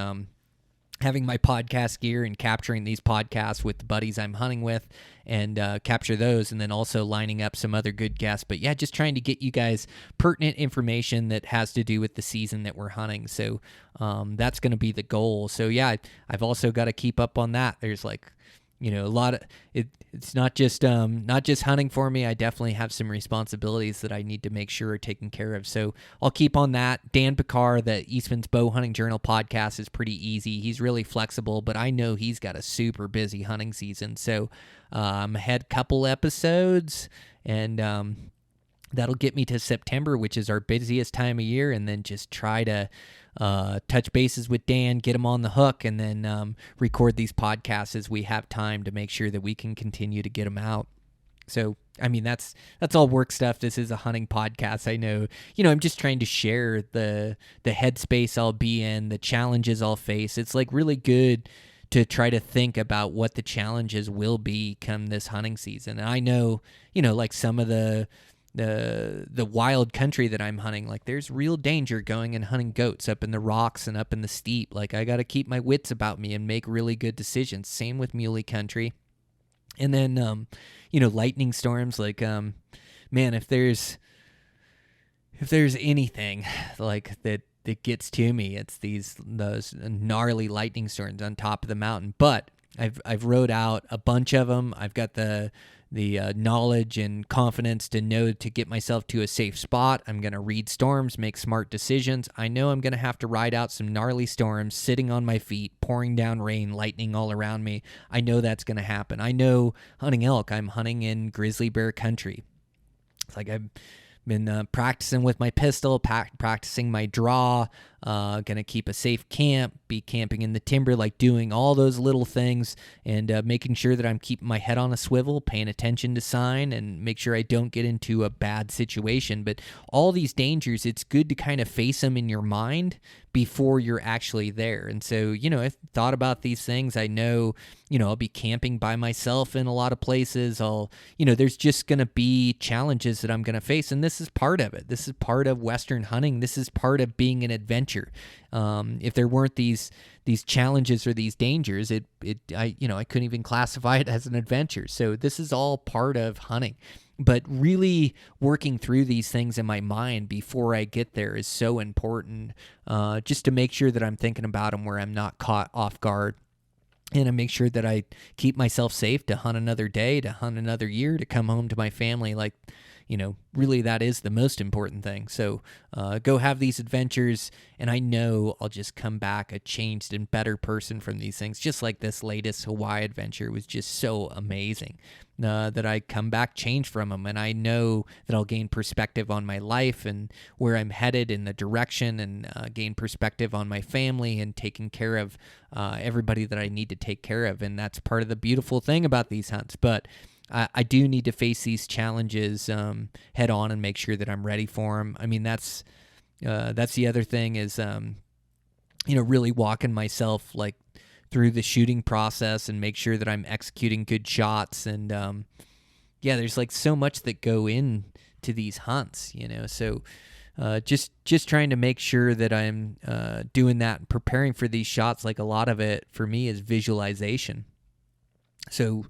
having my podcast gear and capturing these podcasts with the buddies I'm hunting with, and capture those, and then also lining up some other good guests. But yeah, just trying to get you guys pertinent information that has to do with the season that we're hunting. So that's going to be the goal. So yeah, I've also got to keep up on that. There's like, a lot of it. It's not just hunting for me. I definitely have some responsibilities that I need to make sure are taken care of. So I'll keep on that. Dan Picard, the Eastman's Bow Hunting Journal podcast, is pretty easy. He's really flexible, but I know he's got a super busy hunting season. So had a couple episodes, and that'll get me to September, which is our busiest time of year, and then just try to touch bases with Dan, get him on the hook, and then record these podcasts as we have time to make sure that we can continue to get them out. So I mean, that's all work stuff. This is a hunting podcast. I know, I'm just trying to share the headspace I'll be in, the challenges I'll face. It's like really good to try to think about what the challenges will be come this hunting season. And I know, like some of the wild country that I'm hunting, like there's real danger going and hunting goats up in the rocks and up in the steep. Like I got to keep my wits about me and make really good decisions. Same with muley country. And then, lightning storms, like, man, if there's anything like that gets to me, it's those gnarly lightning storms on top of the mountain. But I've rode out a bunch of them. I've got the knowledge and confidence to know to get myself to a safe spot. I'm going to read storms, make smart decisions. I know I'm going to have to ride out some gnarly storms, sitting on my feet, pouring down rain, lightning all around me. I know that's going to happen. I know hunting elk, I'm hunting in grizzly bear country. It's like I've been practicing with my pistol, practicing my draw, going to keep a safe camp, be camping in the timber, like doing all those little things and making sure that I'm keeping my head on a swivel, paying attention to sign and make sure I don't get into a bad situation. But all these dangers, it's good to kind of face them in your mind before you're actually there. And so, I've thought about these things. I know, I'll be camping by myself in a lot of places. There's just going to be challenges that I'm going to face. And this is part of it. This is part of Western hunting. This is part of being an adventure. If there weren't these challenges or these dangers, I couldn't even classify it as an adventure. So this is all part of hunting. But really working through these things in my mind before I get there is so important, just to make sure that I'm thinking about them where I'm not caught off guard. And I make sure that I keep myself safe to hunt another day, to hunt another year, to come home to my family. Like, really that is the most important thing. So go have these adventures, and I know I'll just come back a changed and better person from these things, just like this latest Hawaii adventure was just so amazing. That I come back changed from them, and I know that I'll gain perspective on my life and where I'm headed in the direction, and gain perspective on my family and taking care of everybody that I need to take care of. And that's part of the beautiful thing about these hunts. But I do need to face these challenges head on and make sure that I'm ready for them. I mean, that's the other thing is, really walking myself like through the shooting process and make sure that I'm executing good shots. And there's like so much that go into these hunts, so just trying to make sure that I'm doing that and preparing for these shots. Like a lot of it for me is visualization. So,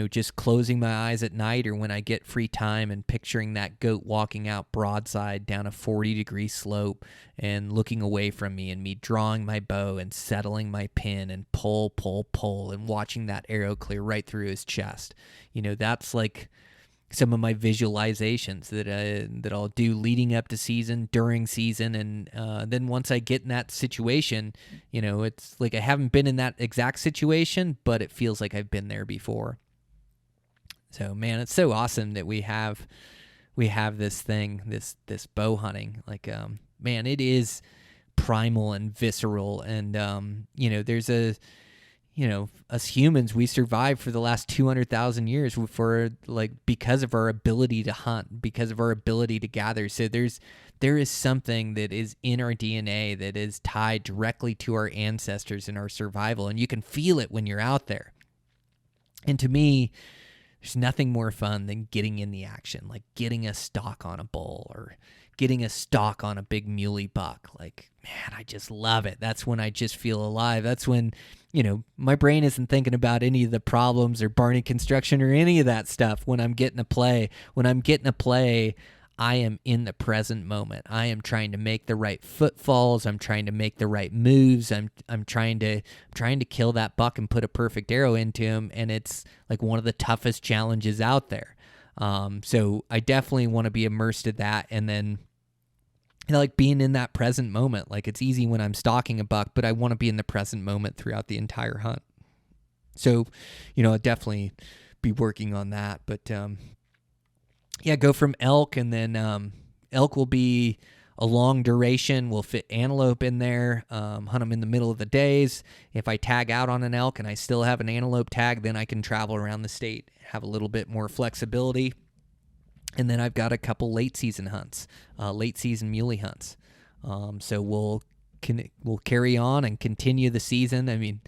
just closing my eyes at night or when I get free time and picturing that goat walking out broadside down a 40-degree slope and looking away from me, and me drawing my bow and settling my pin and pull, and watching that arrow clear right through his chest. That's like some of my visualizations that I'll do leading up to season, during season, and then once I get in that situation, it's like I haven't been in that exact situation, but it feels like I've been there before. So, man, it's so awesome that we have this thing, this bow hunting. Like, man, it is primal and visceral, and there's us humans, we survived for the last 200,000 years because of our ability to hunt, because of our ability to gather. So there is something that is in our DNA that is tied directly to our ancestors and our survival, and you can feel it when you're out there. And to me, there's nothing more fun than getting in the action, like getting a stalk on a bull or getting a stalk on a big muley buck. Like, man, I just love it. That's when I just feel alive. That's when, my brain isn't thinking about any of the problems or Barney construction or any of that stuff when I'm getting a play. When I'm getting a play, I am in the present moment. I am trying to make the right footfalls. I'm trying to make the right moves. I'm trying to kill that buck and put a perfect arrow into him, and it's like one of the toughest challenges out there. So I definitely want to be immersed in that, and then like being in that present moment. Like it's easy when I'm stalking a buck, but I want to be in the present moment throughout the entire hunt. So, I'll definitely be working on that, but go from elk, and then elk will be a long duration, we'll fit antelope in there, hunt them in the middle of the days. If I tag out on an elk and I still have an antelope tag, then I can travel around the state, have a little bit more flexibility. And then I've got a couple late season hunts, late season muley hunts. So we'll carry on and continue the season. I mean,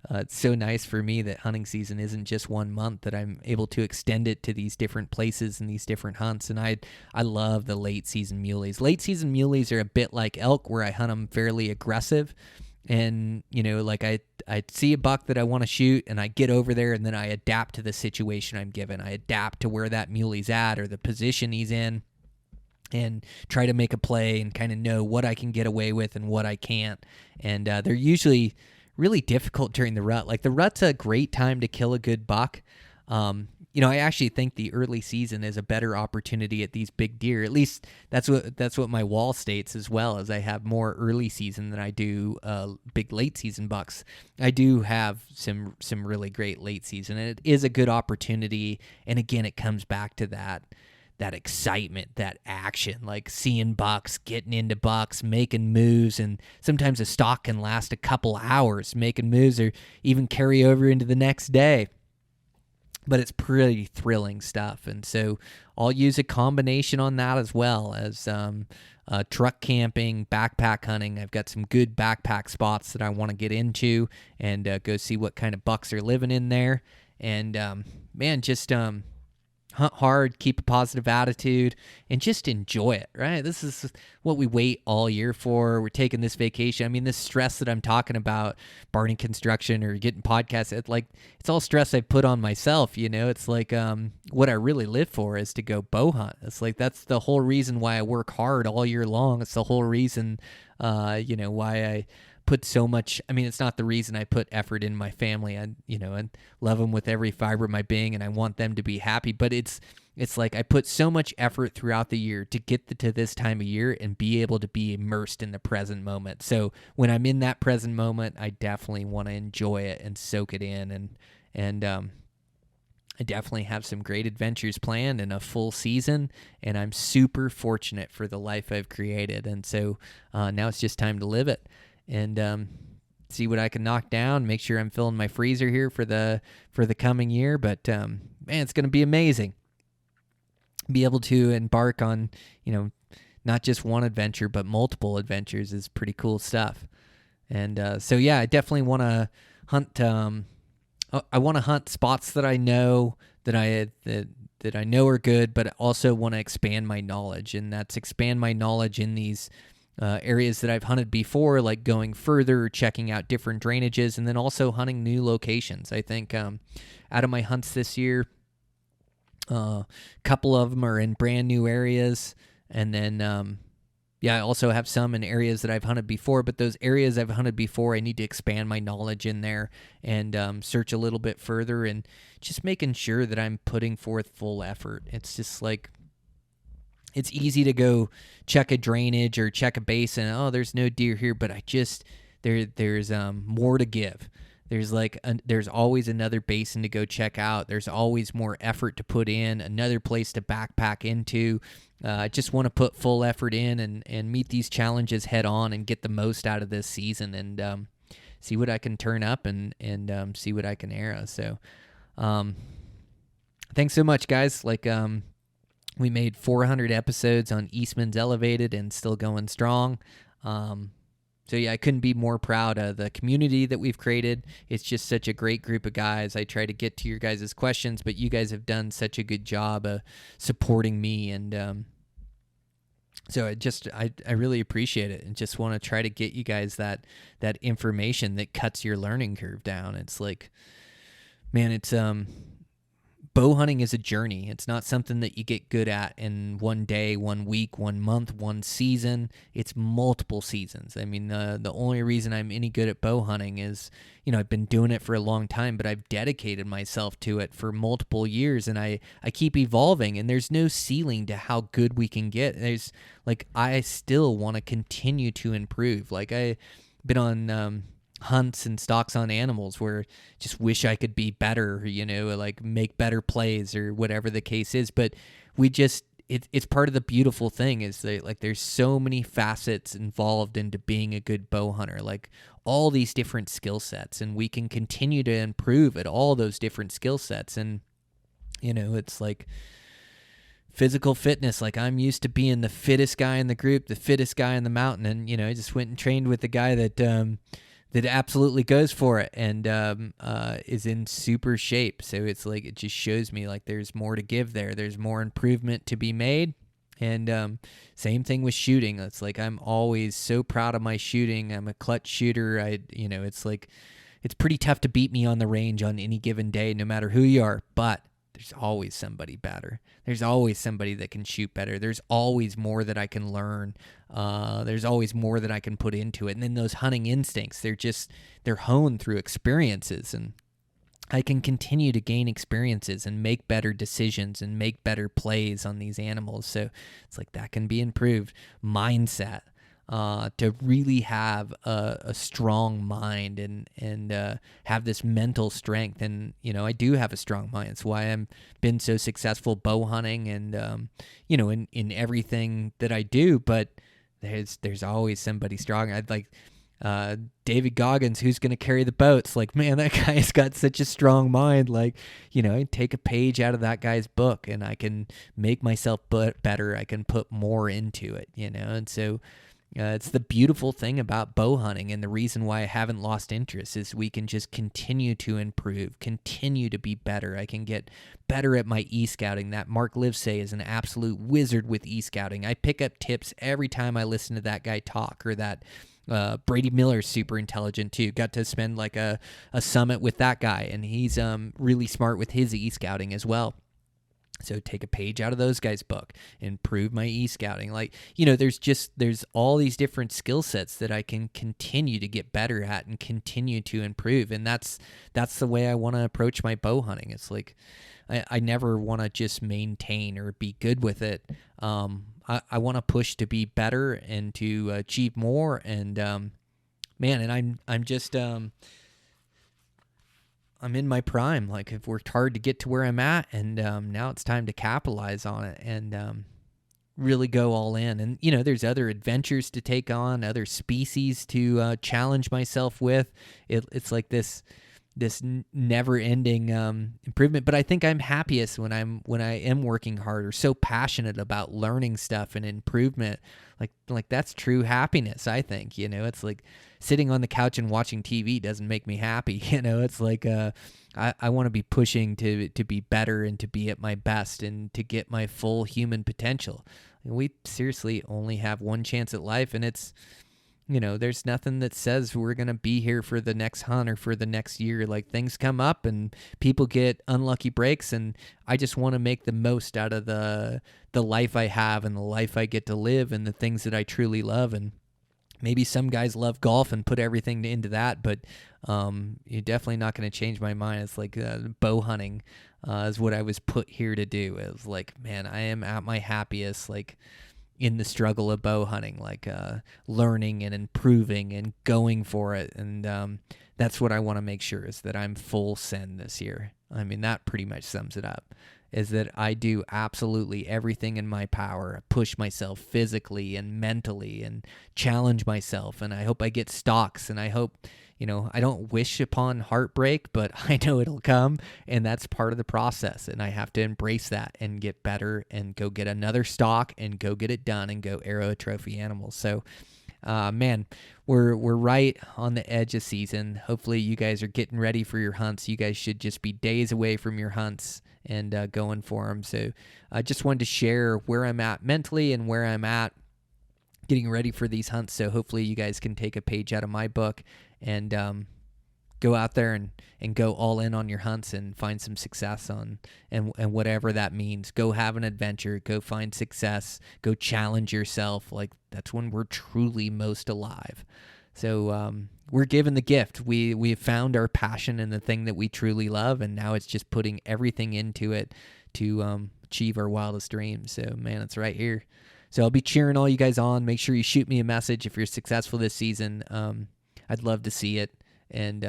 it's so nice for me that hunting season isn't just 1 month, that I'm able to extend it to these different places and these different hunts. And I love the late season muleys. Late season muleys are a bit like elk, where I hunt them fairly aggressive. And, like I see a buck that I want to shoot, and I get over there, and then I adapt to the situation I'm given. I adapt to where that muley's at or the position he's in, and try to make a play and kind of know what I can get away with and what I can't. And they're usually really difficult during the rut. Like, the rut's a great time to kill a good buck. I actually think the early season is a better opportunity at these big deer. At least that's what my wall states as well, as I have more early season than I do big late season bucks. I do have some really great late season, and it is a good opportunity. And again, it comes back to that excitement, that action, like seeing bucks, getting into bucks, making moves. And sometimes a stalk can last a couple hours making moves, or even carry over into the next day. But it's pretty thrilling stuff. And so I'll use a combination on that, as well as truck camping, backpack hunting. I've got some good backpack spots that I want to get into and go see what kind of bucks are living in there. And just hunt hard, keep a positive attitude, and just enjoy it, right? This is what we wait all year for. We're taking this vacation. I mean, this stress that I'm talking about, Barney construction or getting podcasts, it's all stress I put on myself, It's like what I really live for is to go bow hunt. It's like that's the whole reason why I work hard all year long. It's the whole reason, why I put so much. I mean, it's not the reason I put effort in my family. I love them with every fiber of my being, and I want them to be happy. But it's like I put so much effort throughout the year to get to this time of year and be able to be immersed in the present moment. So when I'm in that present moment, I definitely want to enjoy it and soak it in. And I definitely have some great adventures planned and a full season, and I'm super fortunate for the life I've created. And so now it's just time to live it. And see what I can knock down. Make sure I'm filling my freezer here for the coming year. But man, it's going to be amazing. Be able to embark on not just one adventure but multiple adventures is pretty cool stuff. And so yeah, I definitely want to hunt. I want to hunt spots that I know that I know are good, but I also want to expand my knowledge, and that's expand my knowledge in these areas that I've hunted before, like going further, checking out different drainages, and then also hunting new locations. I think out of my hunts this year, a couple of them are in brand new areas, and then I also have some in areas that I've hunted before, but those areas I've hunted before, I need to expand my knowledge in there and search a little bit further, and just making sure that I'm putting forth full effort. It's just like, it's easy to go check a drainage or check a basin. Oh, there's no deer here, but there's more to give. There's always another basin to go check out. There's always more effort to put in, another place to backpack into. I just want to put full effort in and meet these challenges head on and get the most out of this season, and see what I can turn up and see what I can arrow. So thanks so much, guys. We made 400 episodes on Eastmans Elevated and still going strong. So yeah, I couldn't be more proud of the community that we've created. It's just such a great group of guys. I try to get to your guys' questions, but you guys have done such a good job of supporting me. And so I really appreciate it, and just want to try to get you guys that information that cuts your learning curve down. It's like, man, it's bow hunting is a journey. It's not something that you get good at in one day, 1 week, 1 month, 1 season. It's multiple seasons. I mean, the only reason I'm any good at bow hunting is, I've been doing it for a long time, but I've dedicated myself to it for multiple years, and I keep evolving, and there's no ceiling to how good we can get. I still want to continue to improve. I've been on hunts and stalks on animals where just wish I could be better, make better plays or whatever the case is. But it's part of the beautiful thing is that like there's so many facets involved into being a good bow hunter, like all these different skill sets, and we can continue to improve at all those different skill sets. And it's like physical fitness. Like I'm used to being the fittest guy in the group, the fittest guy in the mountain, and I just went and trained with the guy that absolutely goes for it and is in super shape. So it's like it just shows me like there's more to give there. There's more improvement to be made. And same thing with shooting. It's like I'm always so proud of my shooting. I'm a clutch shooter. It's like it's pretty tough to beat me on the range on any given day, no matter who you are. But there's always somebody better. There's always somebody that can shoot better. There's always more that I can learn. There's always more that I can put into it. And then those hunting instincts, they're honed through experiences. And I can continue to gain experiences and make better decisions and make better plays on these animals. So it's like that can be improved. Mindset. To really have a strong mind and have this mental strength. And, I do have a strong mind. It's why I've been so successful bow hunting and, in everything that I do. But there's always somebody strong. I'd like David Goggins, who's going to carry the boats. Like, man, that guy's got such a strong mind. Like, I take a page out of that guy's book and I can make myself better. I can put more into it, and so it's the beautiful thing about bow hunting, and the reason why I haven't lost interest is we can just continue to improve, continue to be better. I can get better at my e-scouting. That Mark Livesay is an absolute wizard with e-scouting. I pick up tips every time I listen to that guy talk, or that Brady Miller's super intelligent too. Got to spend like a summit with that guy, and he's really smart with his e-scouting as well. So take a page out of those guys' book, improve my e-scouting. Like, there's all these different skill sets that I can continue to get better at and continue to improve. And that's the way I want to approach my bow hunting. It's like, I never want to just maintain or be good with it. I want to push to be better and to achieve more. And, man, and I'm just, I'm in my prime. Like I've worked hard to get to where I'm at, and now it's time to capitalize on it and really go all in. And there's other adventures to take on, other species to challenge myself with. It's like this never-ending improvement. But I think I'm happiest when I am working hard or so passionate about learning stuff and improvement. Like that's true happiness, I think. It's like sitting on the couch and watching TV doesn't make me happy. It's like I want to be pushing to be better and to be at my best and to get my full human potential. We seriously only have one chance at life, and it's there's nothing that says we're going to be here for the next hunt or for the next year. Like things come up and people get unlucky breaks, and I just want to make the most out of the life I have and the life I get to live and the things that I truly love. And maybe some guys love golf and put everything into that, but you're definitely not going to change my mind. It's like bow hunting is what I was put here to do. It was like, man, I am at my happiest, like in the struggle of bow hunting, like learning and improving and going for it. And that's what I want to make sure is that I'm full send this year. I mean, that pretty much sums it up, is that I do absolutely everything in my power. I push myself physically and mentally and challenge myself. And I hope I get stalks, and I hope, I don't wish upon heartbreak, but I know it'll come, and that's part of the process. And I have to embrace that and get better and go get another stalk and go get it done and go arrow a trophy animal. So, man, we're right on the edge of season. Hopefully you guys are getting ready for your hunts. You guys should just be days away from your hunts and going for them. So I just wanted to share where I'm at mentally and where I'm at getting ready for these hunts. So hopefully you guys can take a page out of my book and go out there and go all in on your hunts and find some success and whatever that means. Go have an adventure, go find success, go challenge yourself. Like that's when we're truly most alive. So we're given the gift. We have found our passion in the thing that we truly love, and now it's just putting everything into it to achieve our wildest dreams. So man, it's right here. So I'll be cheering all you guys on. Make sure you shoot me a message if you're successful this season. I'd love to see it. And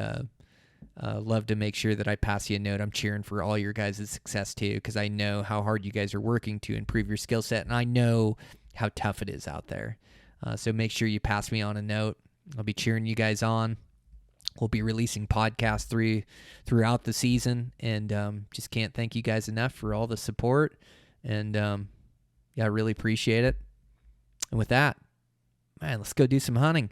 love to make sure that I pass you a note. I'm cheering for all your guys' success too, because I know how hard you guys are working to improve your skill set, and I know how tough it is out there. So make sure you pass me on a note. I'll be cheering you guys on. We'll be releasing podcasts throughout the season, and just can't thank you guys enough for all the support. And I really appreciate it. And with that, man, let's go do some hunting.